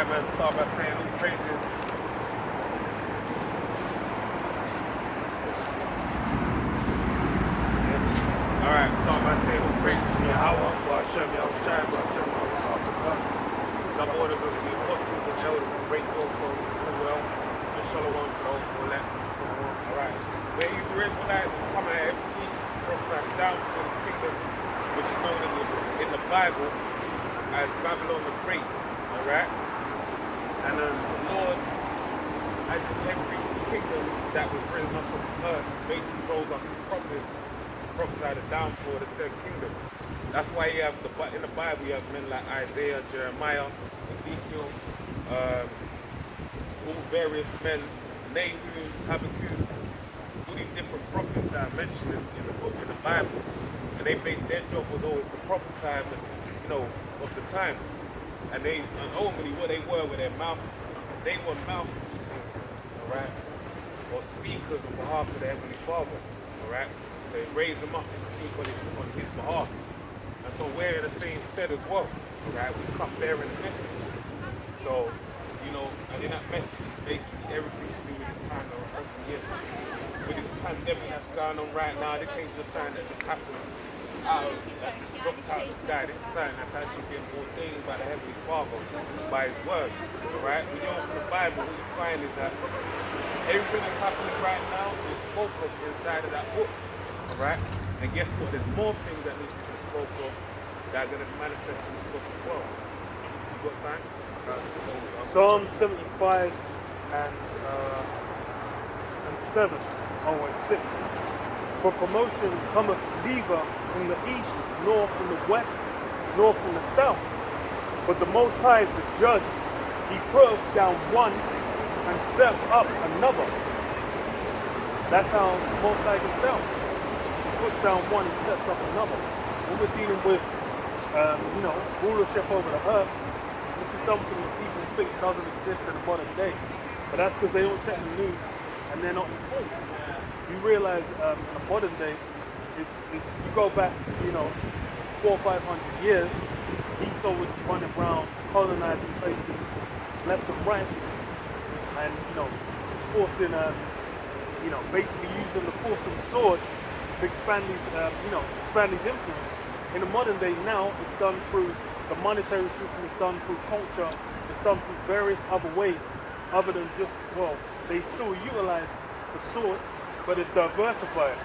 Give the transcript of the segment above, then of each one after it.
Alright man, start by saying all praises. Alright, start by saying all praises to Yahweh, Hashem, Yahushai, Hashem, the orders of the apostles and elders, and great souls for all well, and shalom to the whole full land. Alright, where Hebrew Israelites will come out every week to prophesy down for this kingdom, which is known in the Bible as Babylon the Great. Alright? And the Lord, as in every kingdom that was risen up on this earth, basically rose up his prophets to prophesy the downfall of the said kingdom. That's why you have in the Bible you have men like Isaiah, Jeremiah, Ezekiel, all various men, Nahum, Habakkuk, all these different prophets that are mentioned in the Bible. And their job was always to prophesy of the times. And ultimately what they were with their mouth, they were mouthpieces, alright, or speakers on behalf of the Heavenly Father, alright. So they raised them up to speak on his behalf. And so we're in the same stead as well, alright. We come bearing a message. So, and in that message is basically everything to do with this time that we're in. With this pandemic that's going on right now, this ain't just something that just happened that's just dropped out of the sky. This is something that's actually been ordained by the Heavenly Father, by His Word. Alright? When you open the Bible, what you find is that everything that's happening right now is spoken of inside of that book. Alright? And guess what? There's more things that need to be spoken of that are going to manifest in this book as well. You got something? Psalm 75 and 7, and 6. For promotion cometh neither from the east, nor from the west, nor from the south. But the Most High is the judge. He putteth down one and setteth up another. That's how the Most High gets down. He puts down one and sets up another. When we're dealing with, rulership over the earth, this is something that people think doesn't exist in the modern day. But that's because they don't check the news and they're not informed. You realize in the modern day, you go back, 400 or 500 years, Esau was running around colonizing places left and right, and forcing, basically using the force of the sword to expand his influence. In the modern day now, it's done through the monetary system, it's done through culture, it's done through various other ways, other than just, they still utilize the sword, but it's diversified.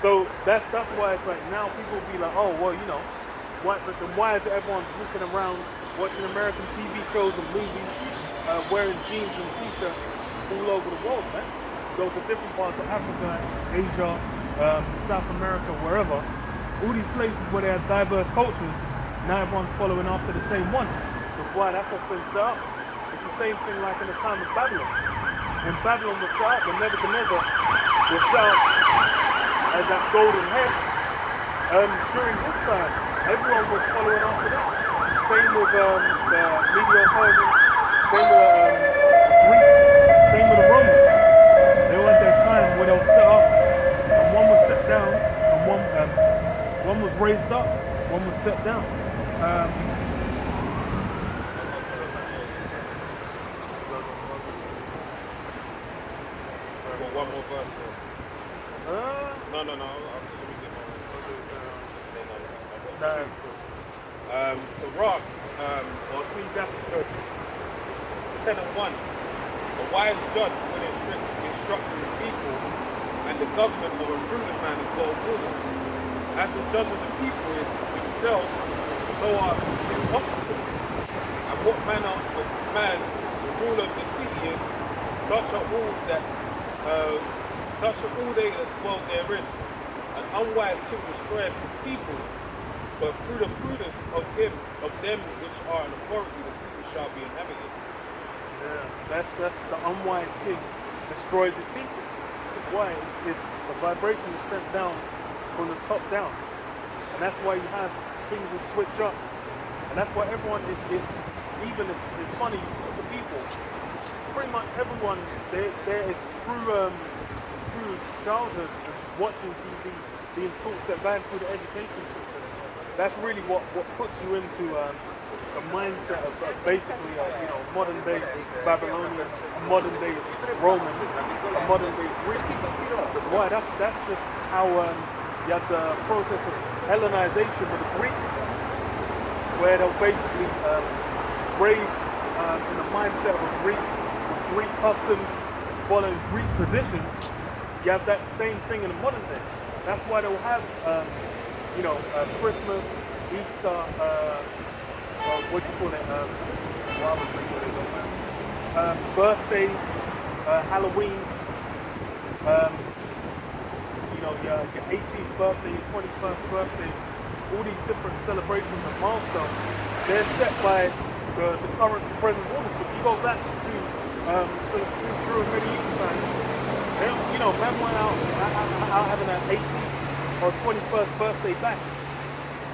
So that's why it's like now people be like, why is everyone's walking around watching American TV shows and movies, wearing jeans and t-shirts all over the world, man? Go to different parts of Africa, Asia, South America, wherever. All these places where they have diverse cultures, now everyone's following after the same one. That's why that's what's been set up. It's the same thing like in the time of Babylon. When Babylon was set up, when Nebuchadnezzar was set up as that golden head, during this time, everyone was following after that. Same with the Medo-Persians, same with the Greeks, same with the Romans. They all had their time where they were set up, and one was set down, and one was raised up, one was set down. One more verse. No. Let me get my. So Rock, or Ecclesiasticus 10:1. A wise judge will instruct his people, and the government of a prudent man is well ordered. As the judge of the people is himself, so are his officers. And what manner of man the ruler of the city is, such are all they that dwell therein. An unwise king destroyeth his people, but through the prudence of them which are in authority, the city shall be inhabited. Yeah, that's the unwise king destroys his people. Why? It's a vibration that's sent down from the top down, and that's why you have things that switch up, and that's why everyone is it's funny. You talk to people. Pretty much everyone there is through childhood, just watching TV, being taught, going through the education system. That's really what puts you into a mindset of basically modern day Babylonian, a modern day Roman, a modern day Greek. That's why that's just how you have the process of Hellenization with the Greeks, where they're basically raised in the mindset of a Greek, with Greek customs, following Greek traditions. You have that same thing in the modern day. That's why they'll have Christmas, Easter, what do you call it? What other thing do they call it? Birthdays, Halloween. Your 18th birthday, your 21st birthday, all these different celebrations and milestones, they're set by the current present rulership. You go back to during medieval times, men went out having an 18th or 21st birthday back.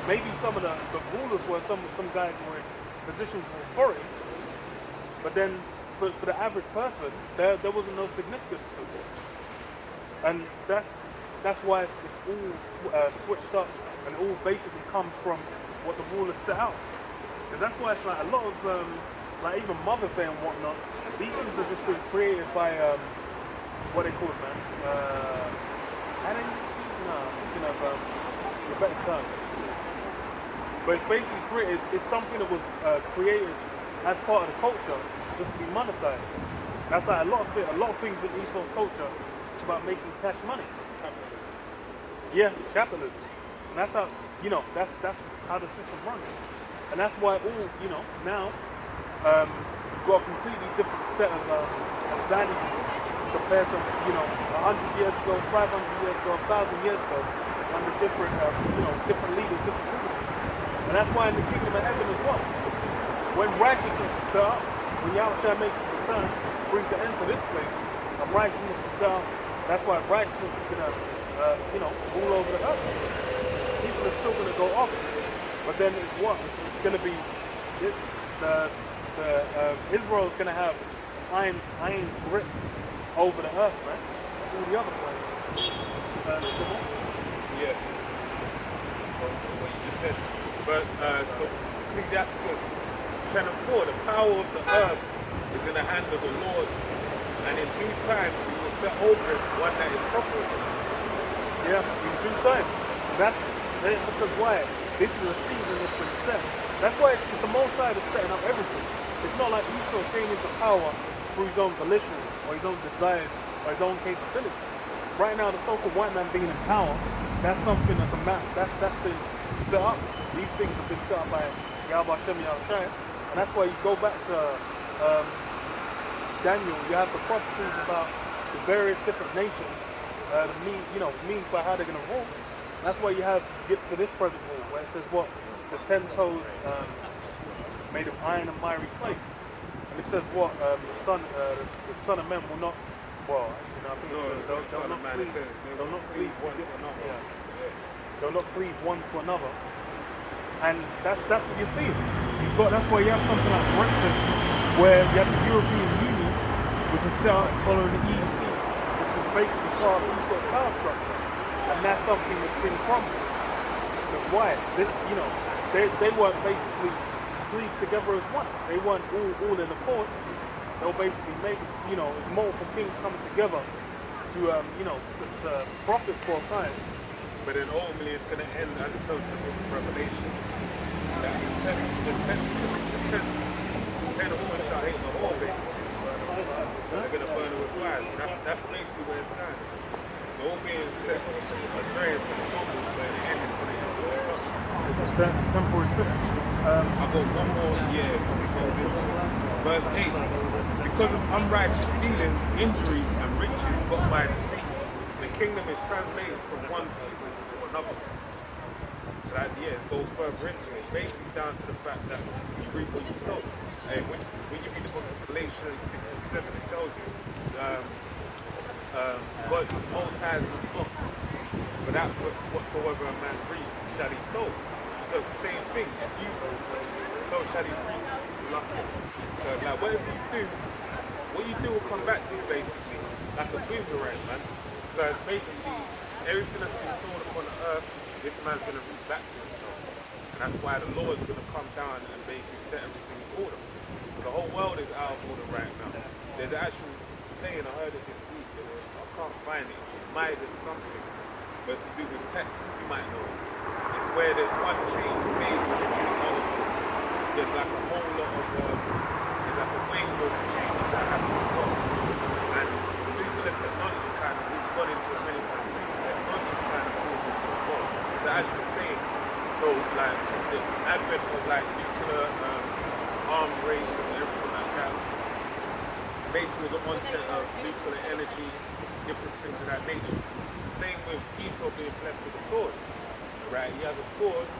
Maybe some of the rulers were some guys who were in positions of authority, but then for the average person, there wasn't no significance to it, and that's why it's all switched up, and it all basically comes from what the rulers set out. Because that's why it's like a lot of like even Mother's Day and whatnot. These things have just been created by what they call it, man. Something of a better term. But it's basically created. It's something that was created as part of the culture, just to be monetized. That's like a lot of things in Esau's culture. It's about making cash money. Yeah, capitalism. And that's how that's how the system runs. And that's why now we've got a completely different set of values compared to 100 years ago, 500 years ago, 1,000 years ago, under different different leaders, different rulers. And that's why in the kingdom of heaven as well, when righteousness is set up, when Yahushua makes a return, brings an end to this place, and righteousness is set up, that's why righteousness is gonna rule over the earth. People are still gonna go off, but then it's what? It's gonna be Israel is gonna have iron grip over the earth, right? All the other planets. Yeah. What you just said. But so Ecclesiastes 10:4, the power of the earth is in the hand of the Lord, and in due time he will set over it one that is profitable. Yeah, in due time. That's because why? This is a season that's been set. That's why it's the Most High that's setting up everything. It's not like Esau came into power through his own volition or his own desires or his own capabilities. Right now, the so-called white man being in power, that's something that's that's been set up. These things have been set up by Yahweh Hashem Yahushua, and that's why you go back to Daniel. You have the prophecies about the various different nations, means by how they're going to rule. That's why you get to this present rule where it says what the 10 toes made of iron and miry clay, and it says what the son of man will not. Well, actually, no, I think they'll not cleave one to another. Yeah. They'll not cleave one to another, and that's what you're seeing. That's why you have something like Brexit, where you have the European Union, which is set up following the EEC, which is basically part of Esau's power structure, and that's something that's been crumbled. Because why? They weren't basically cleaved together as one. They weren't all in accord. They'll basically make multiple kings coming together to to profit for a time. But then ultimately it's going to end, as it tells in the book of Revelation, that the ten horns shall hate the whore, basically. So they're going to burn it with fire. So that's basically where it's going. They're all being set a train for the moment, but in the end it's going to end with destruction. It's a temporary fix. I've got one more, verse 8. Because of unrighteous dealings, injuries, and riches got by deceit, the kingdom is translated from one people to another. So that, it goes further into it. Basically down to the fact that you reap what you sow. And when you read the book of Galatians 6 and 7, it tells you God most has the book. For that whatsoever a man reaps, shall he sow. So it's the same thing. If you so shall he reap, it's lucky. So like whatever you do, what you do will come back to you basically, like a boomerang, man. So it's basically everything that's been sown upon the earth, this man's gonna reap back to himself. And that's why the Lord is going to come down and basically set everything in order. The whole world is out of order right now. There's an actual saying, I heard it this week, I can't find it. It's Midas something, but it's to do with tech. You might know it. It's where there's one change made with technology. There's like a whole lot of, there's like a wave of change that happens as well. And people in technology kind of, we've gone into it many times, technology kind of falls into it as well. It's an actual saying. So like the advent of like nuclear arms race and everything like that, basically the onset of nuclear energy, different things of that nature. Same with Esau being blessed with a sword, right? He has a sword,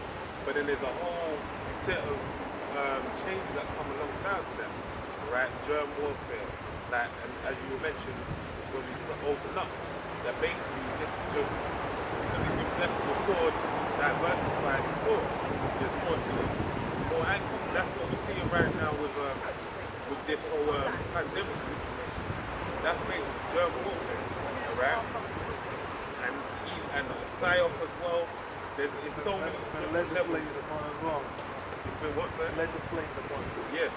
but then there's a whole set of changes that come alongside with that, right? Germ warfare, like, and as you mentioned when we open up, that basically this is just because he's been blessed with a sword, he's diversified the sword. There's more to it, more angles. That's what we're seeing right now with this whole pandemic situation. That's basically germ warfare, right? And PSYOP as well. It's so many levels. Upon as well. It's been what, sir? Legislated upon. Yeah.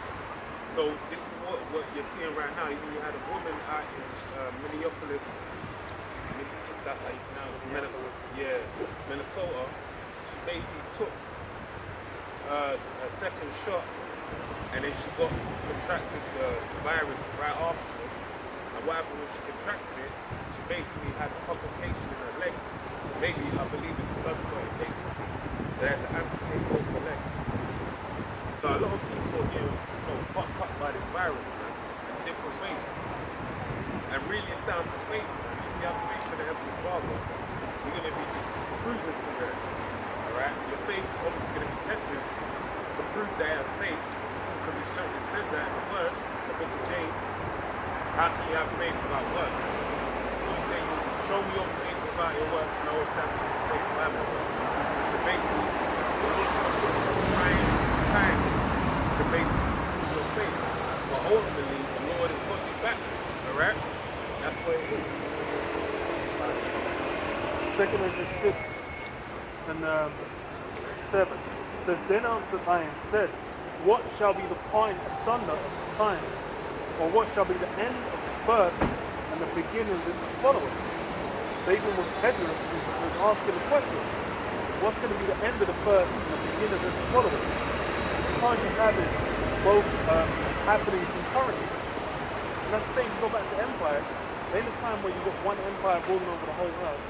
So this is what you're seeing right now. Even you had a woman out in Minneapolis, if that's how you pronounce it, Minnesota. She basically took a second shot, and then she contracted the virus right afterwards. And what happened when she contracted it? She basically had a complication in her legs. Maybe, I believe it's blood clotting, basically. So they had to amputate both her legs. So a lot of people are getting fucked up by this virus, man, in different ways. And really it's down to faith, man. If you have faith in the Heavenly Father, you're going to be just cruising through there. Alright? Your faith is obviously going to be tested to prove that you have faith, because it says that in the Word, the book of James. How can you have faith without works? You say, show me your faith without your works, and I will establish your faith without your works. So basically, trying time to basically prove your faith. But ultimately, the Lord has put you back. Alright? That's what it is. 2 Corinthians 6 and 7 says, Then answered I and said, What shall be the point asunder of the times? Or what shall be the end of the first and the beginning of the following? So even with Ezra was asking the question, what's going to be the end of the first and the beginning of the following? You can't just have it both happening concurrently. And that's the same, you go back to empires, there ain't a time where you've got one empire ruling over the whole earth,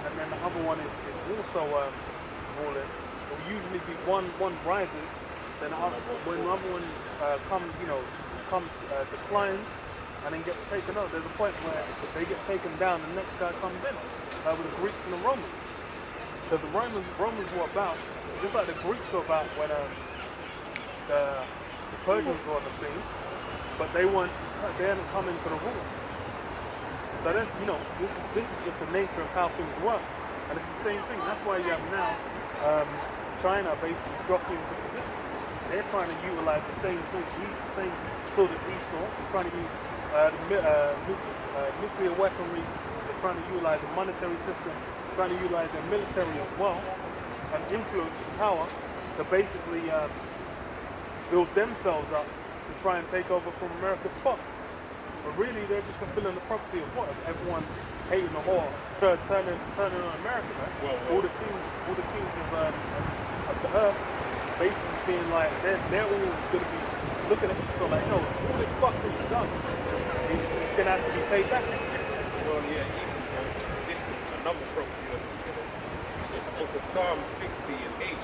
and then the other one is also ruling. It will usually be one rises, then when the other one declines and then gets taken out. There's a point where they get taken down, the next guy comes in, with the Greeks and the Romans. Because the Romans were about, just like the Greeks were about when the Persians were on the scene, but they hadn't come into the rule. So then, this is just the nature of how things work. And it's the same thing. That's why you have now China basically jockeying for position. They're trying to utilize the same sort of Esau. They're trying to use nuclear weaponry. They're trying to utilize a monetary system. They're trying to utilize their military as well and influence and power to basically build themselves up to try and take over from America's spot. But really, they're just fulfilling the prophecy of what? Of everyone hating the whore, turning on America, man. Well. All the kings of the earth, basically being like, they're all going to be looking at Esau like, yo, all this fuckery you've done, it's going to have to be paid back. Well, yeah, this is another prophecy of it's the book of Psalm 60 and 8.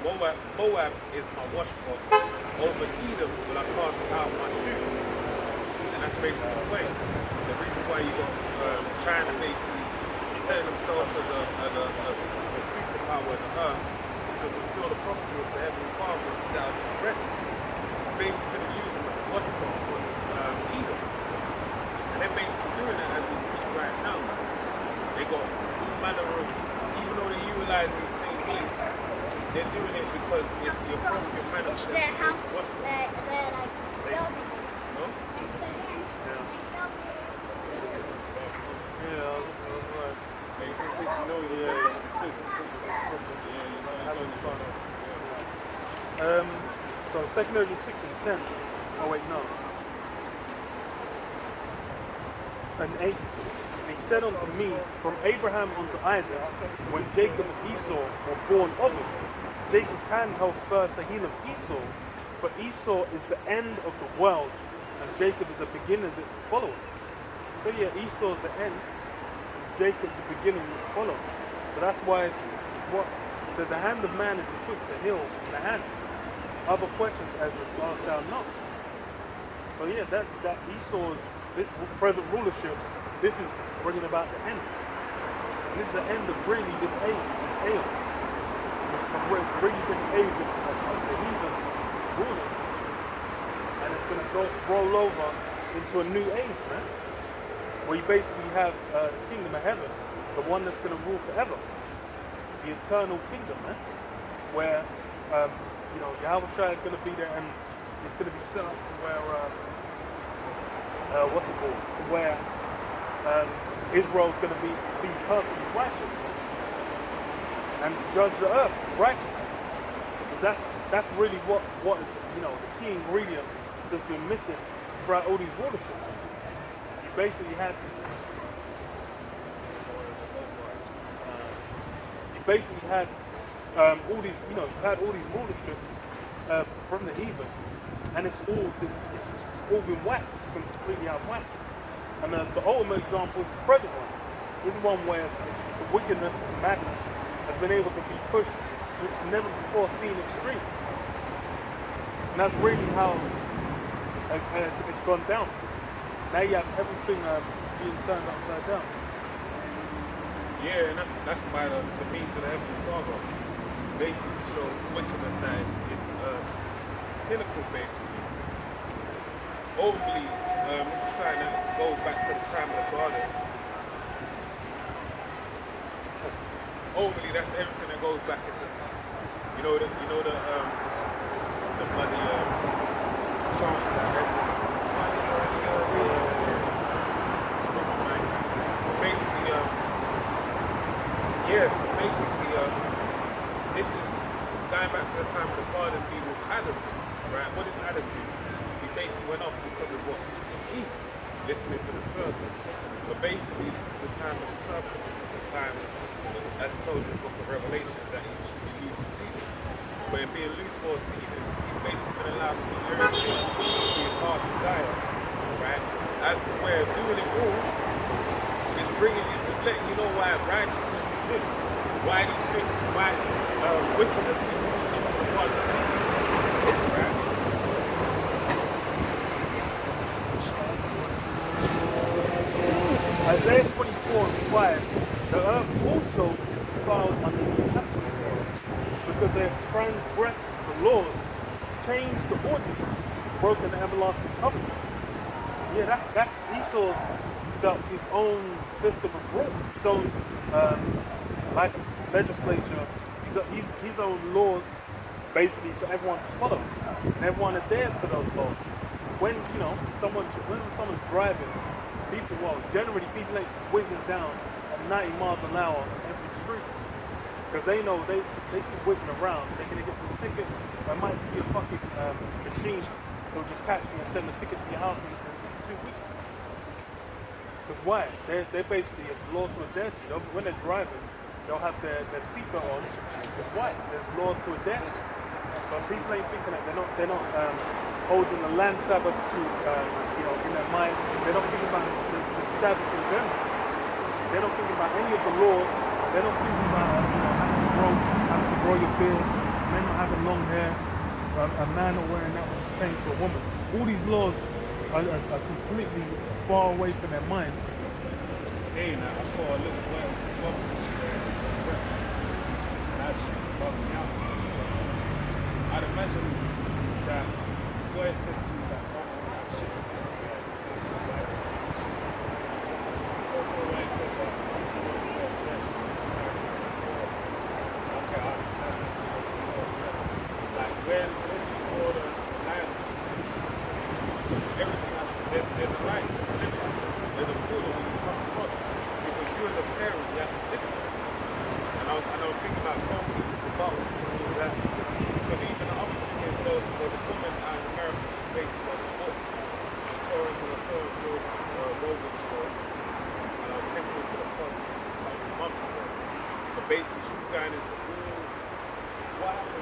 Moab is my washpot. Over Edom will I cast out my shoe. And that's basically the point. The reason why you got China basically setting themselves as a superpower in the earth is to fulfill the prophecy of the Heavenly Father that I just read. Basically using the washpot for Edom. And they're basically doing that as we speak right now. They got all manner of, even though they utilize these same things, they're doing it because it's the appropriate manner for them to use washpot. Basically. No? Yeah, that's right. Hey, you know, yeah, So 2 Ezra 6 and 10. Oh wait, no. And 8. And he said unto me, from Abraham unto Isaac, when Jacob and Esau were born of him, Jacob's hand held first the heel of Esau, for Esau is the end of the world, and Jacob is the beginning that followeth. So yeah, Esau's the end, and Jacob's the beginning that followeth. So that's why it's what says the hand of man is betwixt the heel and the hand. Other questions as asked thou not. So yeah, that Esau's this present rulership, this is bringing about the end. And this is the end of really this age, this age. It's really been the age of the heathen ruling, and it's going to roll over into a new age, man. Where you basically have the kingdom of heaven, the one that's going to rule forever, the eternal kingdom, man. Where Yahushua is going to be there, and it's going to be set up to where to where Israel's going to be perfectly righteous, man, and judge the earth righteously. Because that's really what is the key ingredient that's been missing throughout all these rulerships. You basically had all these, you've had all these rulerships from the heathen, and it's all been whacked. It's been completely out of whack. And the ultimate example is the present one. This is one where it's the wickedness and madness has been able to be pushed to its never before seen extremes. And that's really how it's gone down. Now you have everything being turned upside down. Yeah, and that's why the means of the Heavenly Father basically to show wickedness as its pinnacle, basically. Ultimately, this is something that goes back to the time of the garden. Ultimately, that's everything that goes back into the bloody chants that everyone's basically, this is going back to the time of the garden deal with Adam, right? What did Adam do? He basically went off because of what? Eve, listening to the serpent. But basically, this is the time of the serpent. This is the time, as I told you in the book of Revelation, that he should be loose a season. But in being loose for a season, he's basically been allowed to do everything to his heart's desire, right? As to where doing it all is bringing you, letting you know why righteousness exists, why these things, why wickedness is into the heart of people, right? Isaiah 24:5, the earth also is defiled under the inhabitants, because they have transgressed the laws, changed the ordinance, broken the everlasting covenant. Yeah, that's Esau's his own system of rule, his own like legislature, his own laws, basically for everyone to follow, and everyone adheres to those laws. When someone's driving, generally people ain't whizzing down at 90 miles an hour on every street, because they know they keep whizzing around, they're gonna get some tickets. It might just be a fucking machine that'll just catch you and send a ticket to your house in 2 weeks. Because why? They're basically laws to adhere to. When they're driving, they'll have their seatbelt on. Because why? There's laws to adhere to. But people ain't thinking that they're not holding the land Sabbath to in their mind. They're not thinking about the Sabbath in general. They're not thinking about any of the laws. They're not thinking about having to grow your beard, men not having long hair, a man not wearing that which pertains to a woman. All these laws are completely far away from their mind. Saying that, I saw a little boy that shit bugged me out. I'd imagine that boy said to you that that shit. Okay, I understand. Like when you call the land, everything else, there's a line, there's a limit, there's a border when you come across. Because you as a parent, you have to listen. And I was thinking about so many devout that, because even the other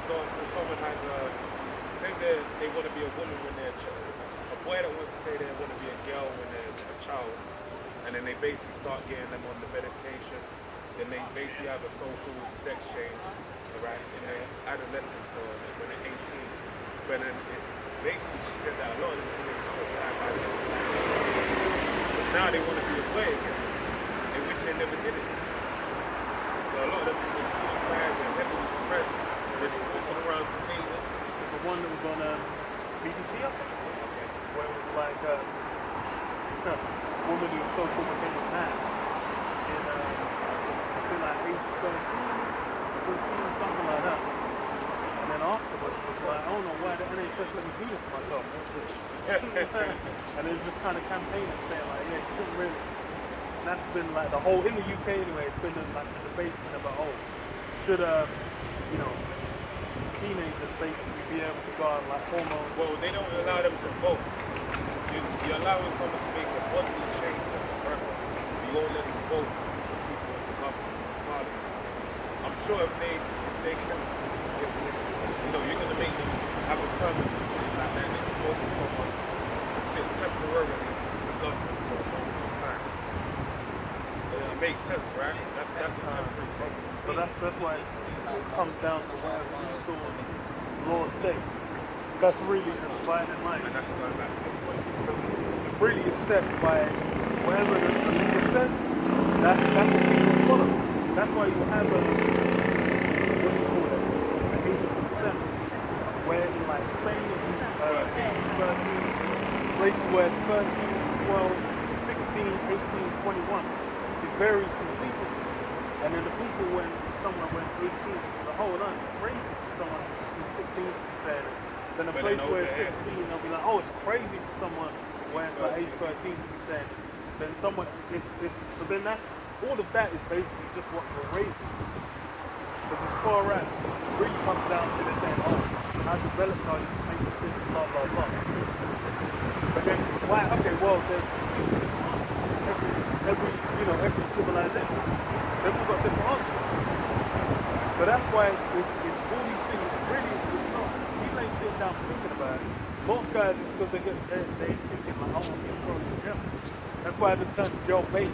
example, someone has says they want to be a woman when they're a boy that wants to say they want to be a girl when they're a child, and then they basically start getting them on the medication. Then they basically have a so-called sex change, right, in their adolescence or when they're 18. But then it's basically, she said that a lot of them commit suicide by the time. But now they want to be a boy again. They wish they never did it. So a lot of them commit suicide, they're heavily depressed, they're just walking around sedated. There's the one that was on BBC, I think, Okay. where it was like a woman who so-called became a man in, I think like age 13, something like that. And then afterwards it was like, I don't know why the NHS let me do this to myself. And it was just kind of campaigning saying like, yeah, you shouldn't really. And that's been like the whole, in the UK anyway, it's been like the debate's been about, should teenagers basically be able to go on like hormones? Well, they don't allow them to vote. You're allowing someone to make a bodily change that's perfect. You won't let them vote for people into government, into parliament. I'm sure if they can, if you're going to make them have a permanent decision like that, they can vote for someone to sit temporarily in the government for a long time. It makes sense, right? That's a temporary problem. But that's why it comes down to whatever Esau's laws say. That's really the dividing line. And that's going back to the point. Because it's really set by whatever the leader says. That's what people follow. That's why you have a what do you call it? The age of consent, where in like Spain, 13, places where it's 13, 12, 16, 18, 21. It varies completely. And then the people when someone went 18, the whole lot is crazy for someone who's 16 to be saying it. Then a place where it's 16, they'll be like, it's crazy for someone where it's like age 13 to be saying it. Then someone, but then that's, all of that is basically just what we're raised in. Because as far as it really comes down to this saying, how developed are you to make decisions, blah, blah, blah. But then, why, okay, well, there's every civilization, they've all got different answers. So that's why it's all these things, really it's not, people ain't sitting down thinking about it. Most guys, it's because they thinking like, I want to be thrown in jail. That's why the term jail bait.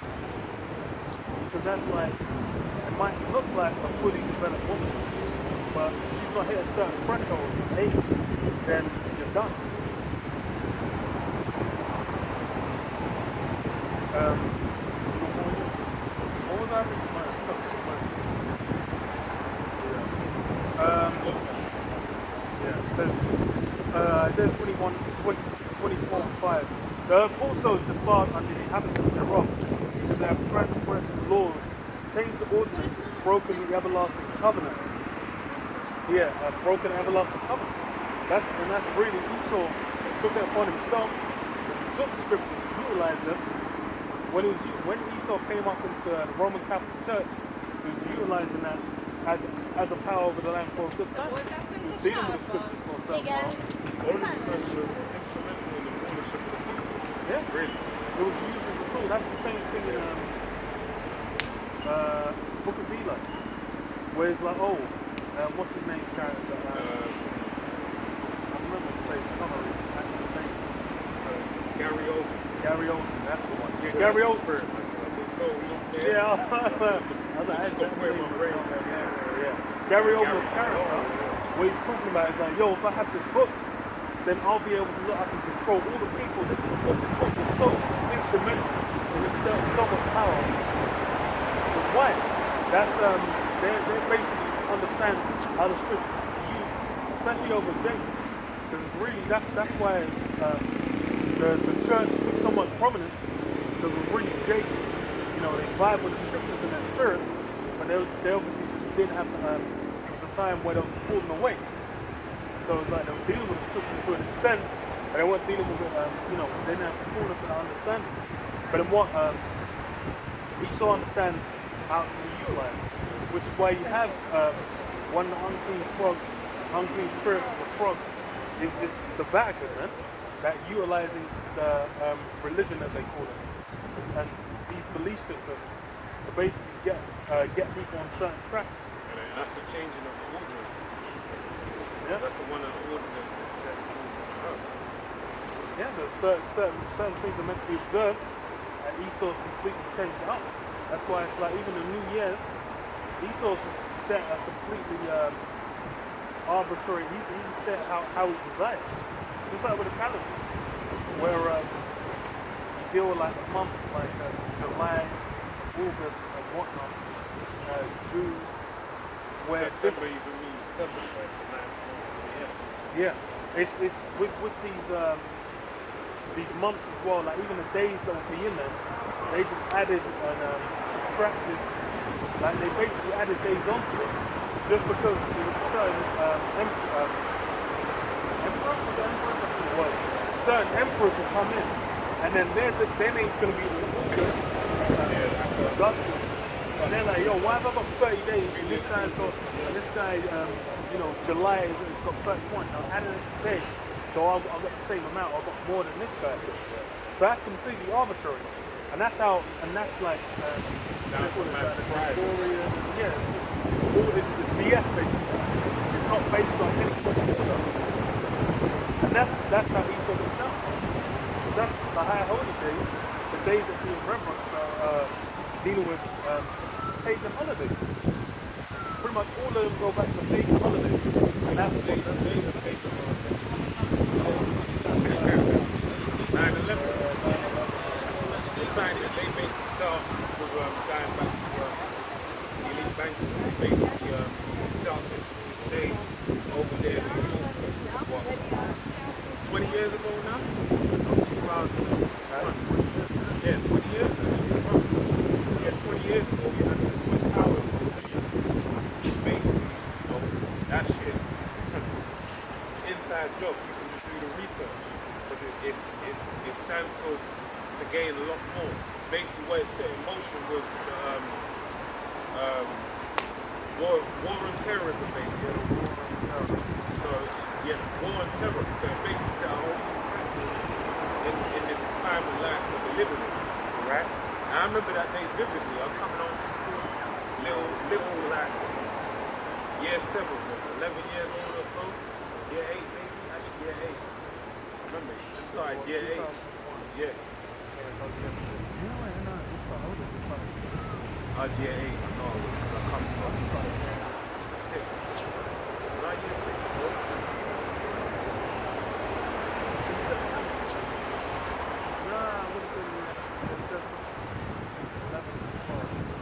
Because that's like, it might look like a fully developed woman, but if she's not hit a certain threshold of age, then you're done. What was I thinking? It says, Isaiah 21, 24 and 5. The earth also is defiled under the inhabitants thereof, because they have transgressed the laws, changed the ordinance, broken the everlasting covenant. Broken the everlasting covenant. That's really Esau took it upon himself, because he took the scriptures and utilized them. When Esau came up into the Roman Catholic Church, he was utilizing that as a power over the land for a good time. He was dealing with the scriptures for a certain while. Only because they were instrumental in the rulership of the people. Yeah, Really. it was used as a tool. That's the same thing in Book of Eli, where it's like, what's his name's character? I remember his face. I can't remember his actual name. Gary Oldman. Gary Oldman, that's the one. Yeah, Gary Oldman. Yeah, I was like, I don't play my brain. Yeah. Gary Oldman's character, what he's talking about is like, if I have this book, then I'll be able to look, I can control all the people. This book is so instrumental and it's so much power. Because why? That's they basically understand how the scriptures are used, especially over Jacob. Because really, that's why the church took so much prominence. Because really, Jacob, they vibe with the scriptures in their spirit, but they obviously just didn't have. It was a time where they was falling away. So it's like they were dealing with the scriptures to an extent, but they weren't dealing with it. They didn't have the fullness and understanding. But then what Esau understands how to utilize, which is why you have one of the unclean spirits of the frog is the Vatican, man, that utilizing the religion as they call it, and these belief systems to basically get people on certain tracks. And that's the changing of the ordinance. Yeah. That's the one of the ordinances set forth in the earth. Yeah, there's certain things are meant to be observed, and Esau's completely changed it up. That's why it's like even the New Year's, Esau's set a completely arbitrary. He set how he desired. Just like with the calendar, where you deal with like the months like July, August, and whatnot, June, where September even means 7th, right? So 9th month of the year. yeah, it's with these months as well. Like even the days that will be in them, they just added and subtracted. Like they basically added days onto it, just because it was certain emperor, was it emperor? I think it was. Certain emperors will come in, and then their name's going to be August, Augustus. And they're like, yo, why have I got 30 days? And this guy's got, and this guy, July has got 31. Now added it today, so I've got the same amount. I've got more than this guy. So that's completely arbitrary, and that's like. Down to man's pride. Yeah, all this is BS basically. It's not based on anything order. And that's how Esau gets down. That's the high holy days, the days that we reverence are dealing with pagan holidays. Pretty much all of them go back to pagan holidays. And that's the days of pagan holidays. 9/11. Decided that they basically start with going back to the elite bankers. They basically start this day over there in New York. What, 20 years ago now? 2001. Yeah, 20 years actually. Yeah, 20 years ago we had the Twin Towers. Basically, that shit. Inside job, you can do the research. But it stands for to gain a lot more. Basically what it set in motion was war on terrorism basically. So yeah, war on terror. So it basically set a whole in this time of life that we're living in. Right? And I remember that day vividly. I was coming home from school, little like year 7, 11 years old or so. Year 8 maybe, actually year 8. Remember, just started year 8. Yeah. Year 8, I know it was because I come from 6. Was I year 6, bro?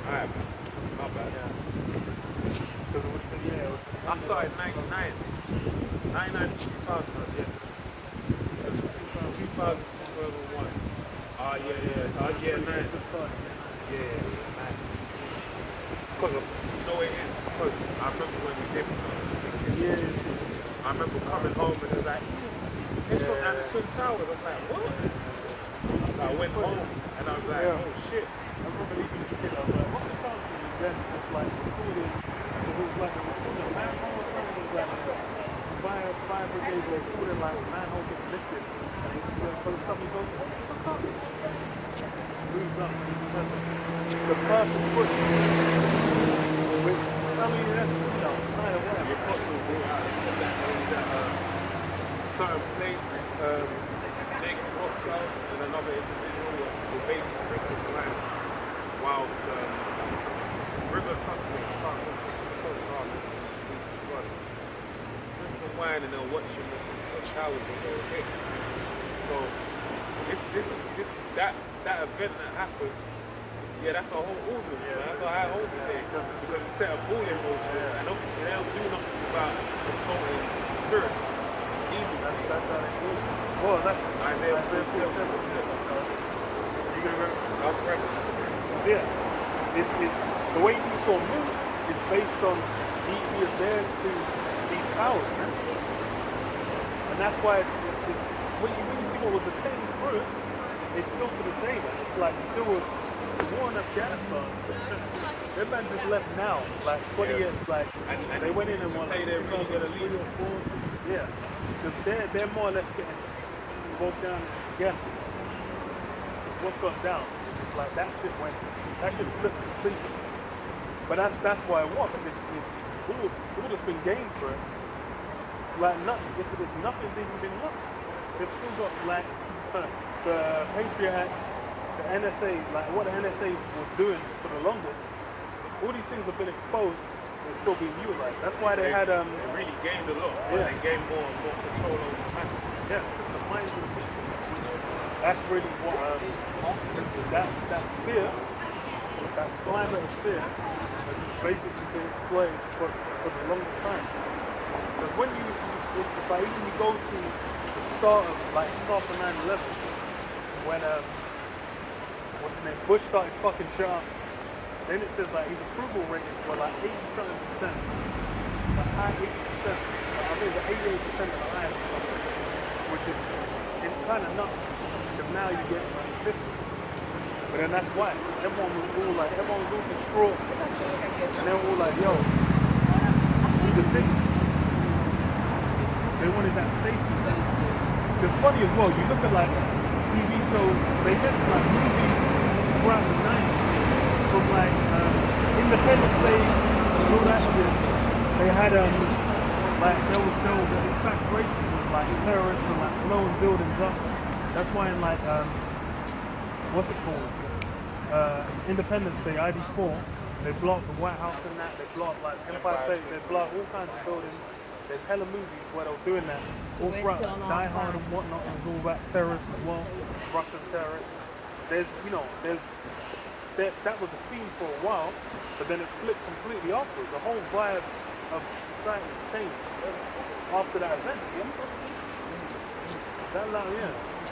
Alright, my bad. I started 99. 99 to 2000, yes. 2000, 2001. Oh, yeah. So I was year 9. Yeah. Because you know it is, because I remember when we did I remember coming home and it was like, it's from the Twin Towers. I was like, what? So I went home and I was like, oh shit. I remember leaving the kid, I was like, what's the country? And then it's like recorded, it was like a manhole or something, it was like fire brigade were recording like manhole getting lifted. And it was something goes, what the fuck? Moves up, the perfect foot. Which, I mean, that's, kind of The apostle brought out and said that there was a certain place, Jacob Rothschild and another individual were basically drinking wine whilst River something, drinking wine and they're watching the Twin Towers and they were hit. So that event that happened, yeah, that's a whole ordinance, man. That's a high holy day because it set a bull in motion, and obviously they don't do nothing about consulting spirits. Evil. That's how they do it. Well, that's Isaiah 47. You gonna remember? I'll grab it. Yeah, the way Esau moves is based on he adheres to these powers, man. And that's why it's when you see what was attained through it, it's still to this day, man. It's like you deal with the war in Afghanistan. Them man just left now, like 20 years, like And they went in and to won. say they're really gonna leave. Yeah, because they're more or less getting bogged down again. Because what's gone down is just like that shit flipped completely. But that's why I want this all that's been gained for it like nothing's even been lost. They've still got like the Patriot Act, the NSA, like what the NSA was doing for the longest. All these things have been exposed. They're still being utilized. That's why they had They really gained a lot. Yeah. They gained more and more control over the masses. yes, it's the minds of the people. That's really what that fear, that climate of fear, has basically been exploited for the longest time. Because when it's like even you go to the start of like after 9/11, when what's his name, Bush started fucking shit up. Then it says like his approval ratings were like 87%, like high 80%. I think it's 88% of the highest, which is kind of nuts. Because now you get like 50s. But then that's why everyone was all distraught, and they were all like, "Yo, we the safety." They wanted that safety. It's funny as well. You look at like TV shows. They mention like movies throughout the 90s. From like Independence Day and all that shit, they had like there was infatuation with like terrorists and like blowing buildings up. That's why in like what's it called? Independence Day, ID4, they blow up the White House and that. They blow up like Empire State. They blow up all kinds of buildings. There's hella movies where they were doing that. All throughout Die Hard and whatnot, and all about terrorists as well, Russian terrorists. That was a theme for a while, but then it flipped completely afterwards. The whole vibe of society changed after that event.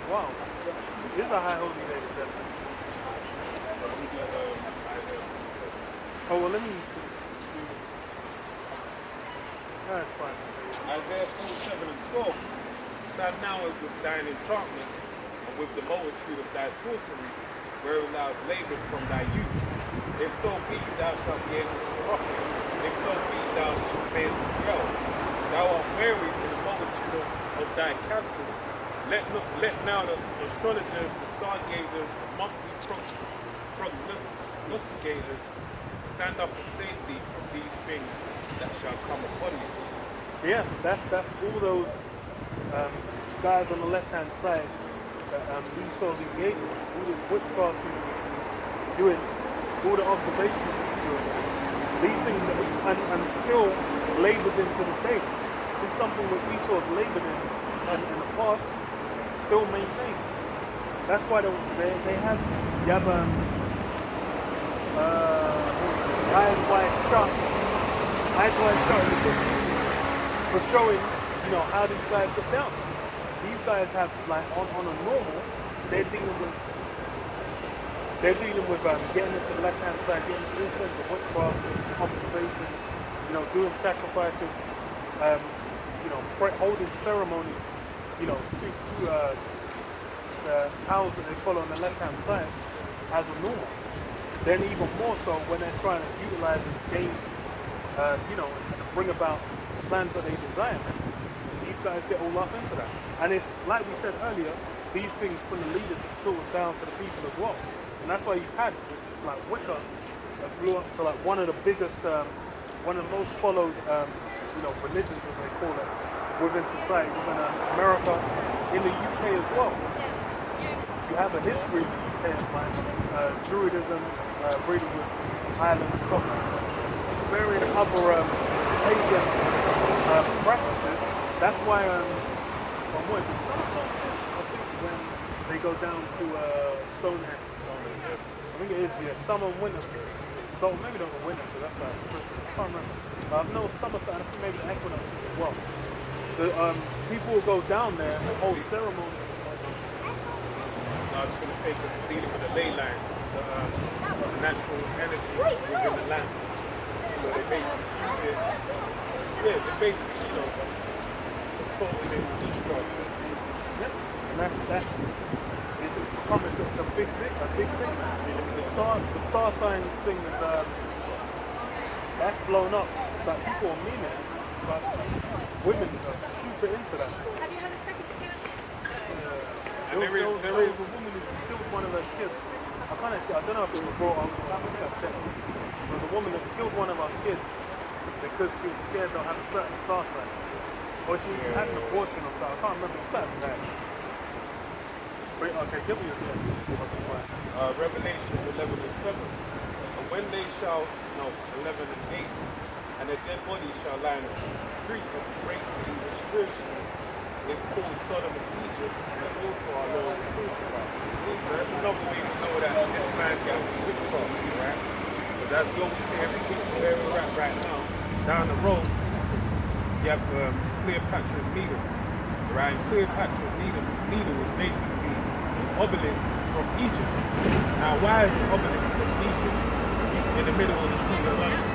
Wow. It is a high holy day, ladies and gentlemen. Oh, well, let me just do this. That's fine. Isaiah 47 and 12. Stand now as with thine enchantment, and with the multitude of thy sorceries, wherein thou hast labored from thy youth. If so be thou shalt be able to profit, if so be thou shalt be able to dwell. Thou art weary in the multitude of thy counsels. Let now the astrologers, the stargazers, the monthly prognosticators stand up and save thee from these things that shall come upon you. Yeah, that's all those guys on the left-hand side that Esau's engaging with, all the witchcraft he's doing, all the observations he's doing. These things that and still labors into this day. This is something that Esau's labored in the past, still maintained. That's why you have Eyes Wide Shut in the book for showing, how these guys get down. These guys have like on a normal, they're dealing with getting into the left hand side, getting into all sorts of witchcraft, observations, doing sacrifices, holding ceremonies, to the powers that they follow on the left hand side as a normal. Then even more so when they're trying to utilize and gain, and bring about plans that they desire. These guys get all up into that. And it's like we said earlier, these things from the leaders filters down to the people as well. And that's why you've had it's like Wicca that blew up to like one of the biggest, one of the most followed, religions as they call it, within society, within America, in the UK as well. You have a history in the UK of like Druidism, breeding with Ireland, Scotland, various other pagan practices. That's why, what is it? I think when they go down to Stonehenge, I think it is, summer and winter. So maybe not the winter, because that's like Christmas. I can't remember. I know summer, I think maybe the equinox as well. The people will go down there and hold ceremonies. I was going to say, because it's dealing with the ley lines, the natural energy within the land. So they basically consulting in each God. Yeah, and it's a big thing, The star sign thing is that's blown up. It's like people are mean it, but women are super into that. Have you had a second skin? And there is a woman who killed one of her kids. I don't know if it was brought on. I think I checked. There was a woman that killed one of our kids because she was scared they'll have a certain star sign. Or she had an abortion or something. I can't remember. It's something like that. Wait, okay, give me your Revelation 11 and 7. And when they shall, no, 11 and 8, and their dead bodies shall lie in the street of the great city, which spiritually is called Sodom and Egypt, and also our Lord is crucified. So that's another way to know that this man dealt with witchcraft, right? Because as we always say, every people where we're at right now, down the road, you have Cleopatra's Needle, right? And Cleopatra's Needle is basically an obelisk from Egypt. Now, why is the obelisk from Egypt in the middle of the city of London?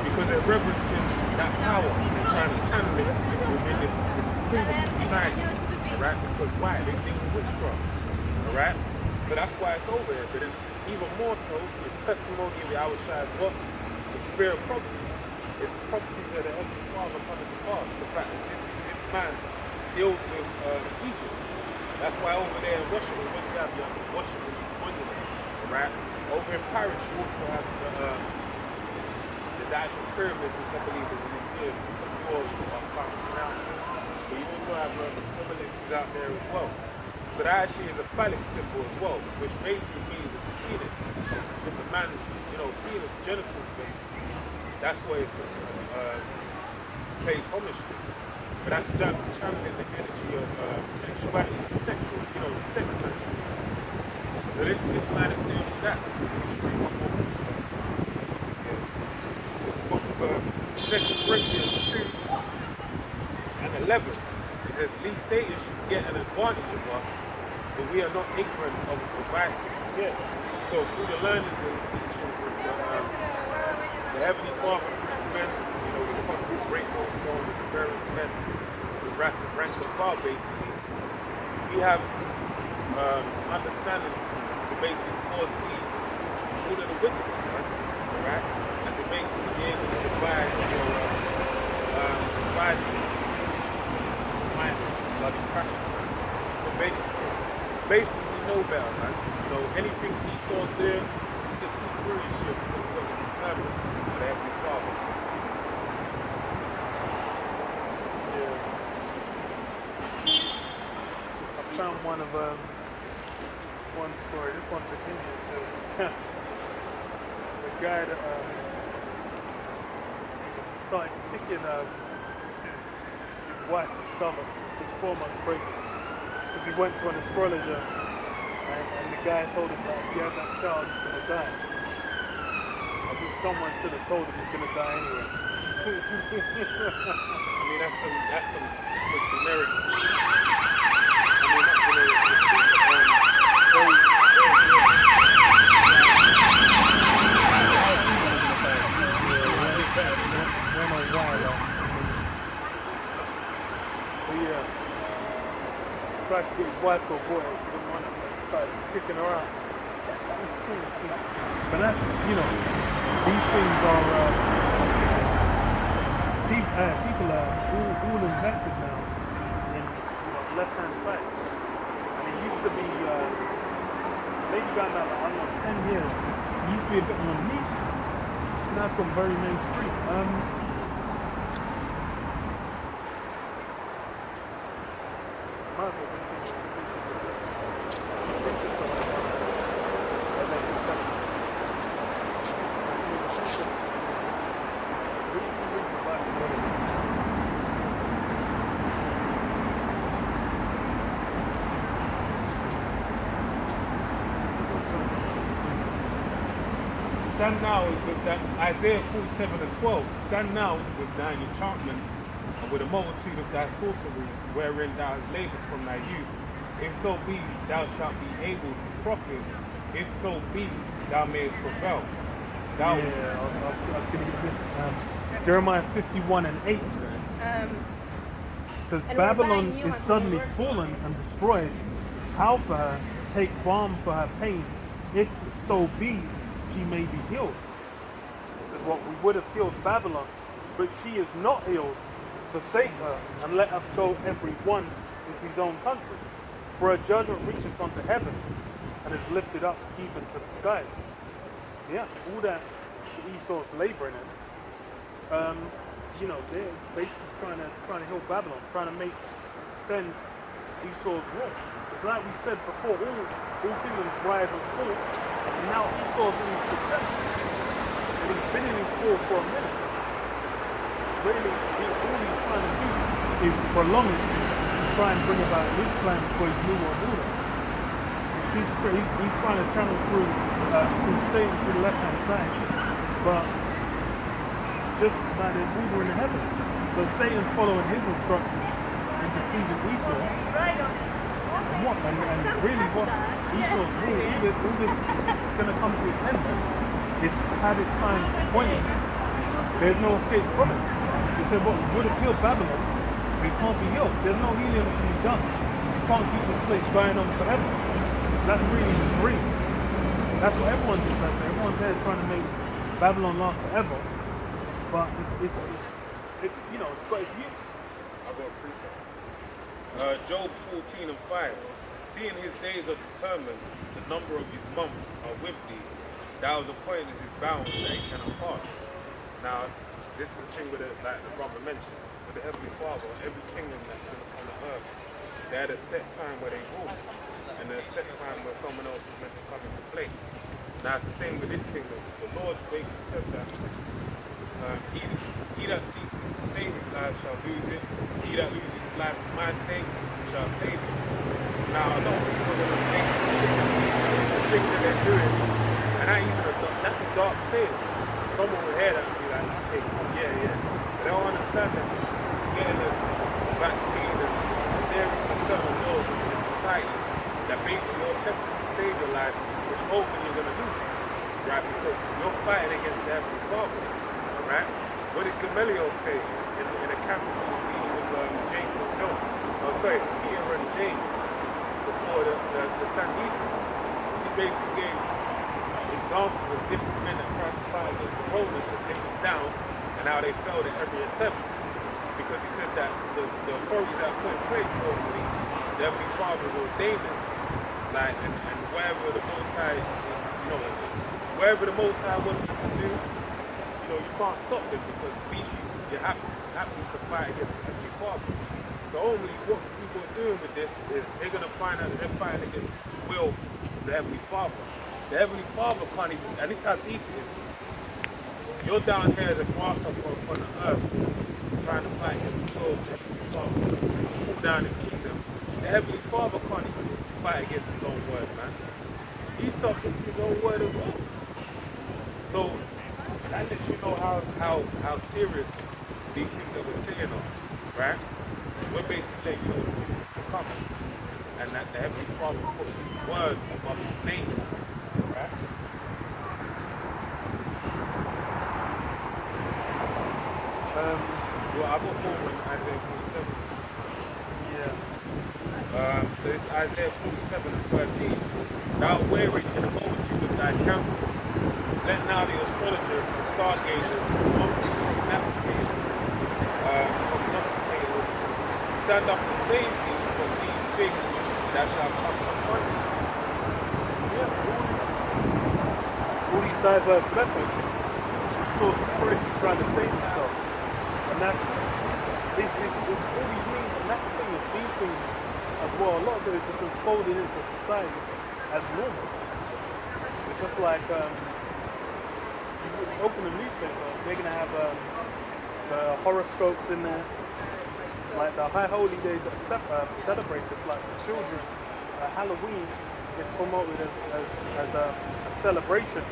Because they're reverencing that power and trying to channel it within this kingdom society, right? Because why? They deal with witchcraft, all right? So that's why it's over here. But then even more so, the testimony of Yahweh Shai got the spirit of prophecy. It's prophecies that the Heavenly Father coming to pass. The fact that this man deals with Egypt. That's why over there in Washington, when you have your Washington Monument, right? Over in Paris, you also have the actual pyramids, which I believe is a museum of yours, I can't pronounce it. But you also have the obelisks out there as well. So that actually is a phallic symbol as well, which basically means it's a penis. It's a man's, penis, genitals basically. That's where it's pays homage to. But that's channeling the energy of sexuality, sex man. So this man is doing that. This book of 2 Corinthians 2 and 11. It says, "Least Satan should get an advantage of us, but we are not ignorant of his devices." Yeah. So through the learnings and the teachings of the Heavenly Father, through his men, the apostle, great millstone, with the various men, the rank and file basically, we have understanding the basic foresee all of the wickedness, right? And to basically be able to divide mind, bloody passion. But basically we know better, man. Anything Esau's there, you can see through his shit because of what the discernment of the Heavenly Father. Yeah. I found one one story. This one's a Indian story. The guy that started kicking his wife's stomach. She's 4 months pregnant. Because he went to an astrologer and the guy told him that if he has that child, he's going to die. I think someone should have told him he's going to die anyway. I mean, that's some typical generic. I mean, not generic. Very, very went on wild out. But yeah, tried to get his wife to abort it. She didn't want it, so he started kicking her out. But that's, these things are, people are all invested now in left-hand side. And it used to be, maybe gone now, I don't know, 10 years. It used to be a bit more niche. Now it's gone very mainstream. Might as well continue. Stand now with that Isaiah 47 and 12. Stand now with thine enchantments and with a multitude of thy sorceries, wherein thou hast labored from thy youth. If so be, thou shalt be able to profit. If so be, thou mayest prevail. I was going to get this. Jeremiah 51 and 8 says, Babylon is suddenly fallen and destroyed. How for her? Take balm for her pain. If so be, she may be healed. This is what we would have healed Babylon, but she is not healed. Forsake her and let us go every one into his own country. For her judgment reacheth unto heaven and is lifted up even to the skies. Yeah, all that Esau's laboring in. they're basically trying to heal Babylon, trying to extend Esau's rule. It's like we said before, all kingdoms rise and fall, and now Esau's in his deception. And he's been in his fall for a minute. Really, all he's trying to do is prolong it and try and bring about his plan for his new world order. He's trying to channel through Satan through the left-hand side, but just by the order in the heavens. So Satan's following his instructions and deceiving Esau. And really what Esau's rule, all this is going to come to its end. It's at this time pointing. There's no escape from it. He said, what would have healed Babylon, it can't be healed. There's no healing that can be done. You can't keep this place going on forever. That's really the dream. That's what everyone's trying to say. Everyone's there trying to make Babylon last forever. But it's got its use. I've got a precept. Job 14 and 5. Seeing his days are determined, the number of his months are with thee. Thou hast appointed his bounds that he cannot pass. Now, this is the thing with like the brother mentioned, with the Heavenly Father, every kingdom that's been upon the earth, they had a set time where they rule, and a set time where someone else is meant to come into play. Now, it's the same with this kingdom. The Lord basically said that he that seeks to save his life shall lose it. He that loses his life for my sake shall save it. Now, a lot of people are going to make the things that they're doing, and that's a dark saying. Someone will hear that and be like, okay, yeah. But they don't understand that getting the vaccine and adhering to certain laws in this society that basically you're tempted to save your life, which hopefully you're going to lose, right? Because you're fighting against the Heavenly Father, right? What did Gamaliel say in a council meeting with James and John? Peter and James before the Sanhedrin? He basically gave examples of different men that tried to fight against the Romans to take them down, and how they failed at every attempt. Because he said that the authorities that put in place, hopefully, the Heavenly Father will ordain them. Like, and wherever the Most High, wherever the Most High wants you to do, you can't stop them, because you happen to fight against the Heavenly Father. So only what people are doing with this is they're going to find out that they're fighting against the will of the Heavenly Father. The Heavenly Father can't even, and this is how deep it is. You're down here as a grasshopper upon the earth, trying to fight against the will of the Heavenly Father, pull down his kingdom. The Heavenly Father can't even fight against his own word, man. He's subject to his own word as well. So that lets you know how serious these things that we're saying are, right? We're basically letting you know the things that's to come, and that the Heavenly Father put his words above his name, right? Well, I got more from Isaiah 47. Yeah. So it's Isaiah 47 and 13. Thou wearied in the multitude of thy counsel. Let now the astrologers, the stargazers, the prognosticators, stand up and save thee from these things that shall come upon thee. Yeah, all these diverse methods, sort of already trying to save himself. And that's it's all these means, and that's the thing is these things as well, a lot of those have been folded into society as normal. It's just like you open a newspaper, they're gonna have the horoscopes in there. Like the high holy days that celebrate this, like for children, Halloween is promoted as a celebration.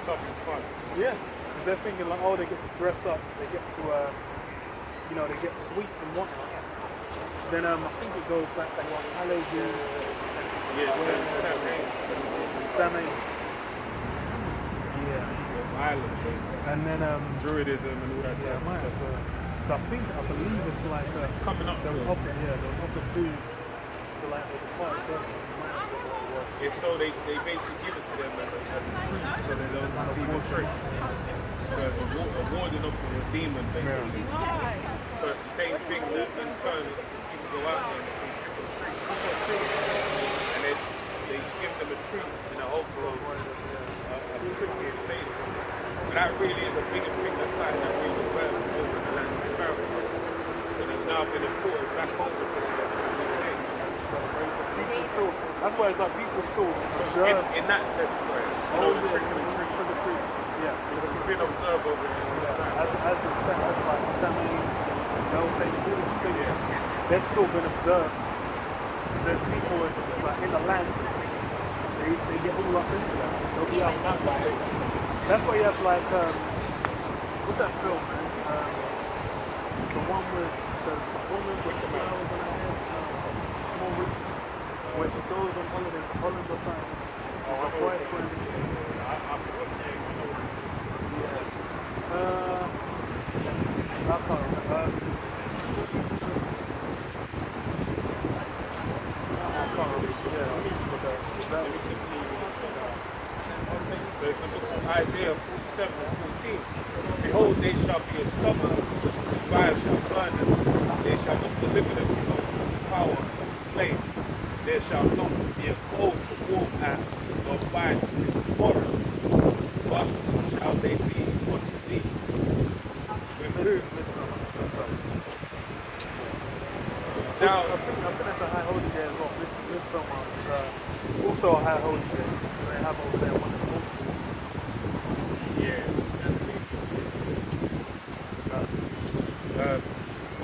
Something fun. Yeah, because they're thinking like, oh, they get to dress up, they get to, they get sweets and whatnot. Then I think it goes back to what Halloween. Samhain. Yeah. Islands. And then Druidism and all that type of stuff. So I believe it's like it's coming up. They'll offer food to like the party. It's so they basically give it to them as a treat, so they don't receive a trick. So it's a warding off from a demon, basically. So it's the same thing that in turn people go out there and they say trick or treat, and they give them a treat in the hopes of a trick being played. But that really is a bigger thing aside that really works over the land. back over to the UK. People still, that's why it's like people still observe. In that sense, sorry. You know, the trick of the tree. For the tree. Yeah. Because we've been observed over here all the time. As like Semi, Beltane, all these figures, they've still been observed. There's people, it's like in the land, they get all up into that. They'll be out in the States. That's why you have like, what's that film, man? The one with the woman with the flowers on her head, more recent, where she goes on holiday to Holland or something. Her boyfriend. I forgot the name. I can't remember. So if you look at Isaiah 47 and 14, behold, they shall be as stubborn, the fire shall burn them, they shall not deliver themselves from the power of the flame. There shall not be a coal to walk at, nor fire to sit before them. Thus shall they be unto thee. With whom? Now, I think that's a high holy day as well. Midsummer is also a high holy day. They have over there.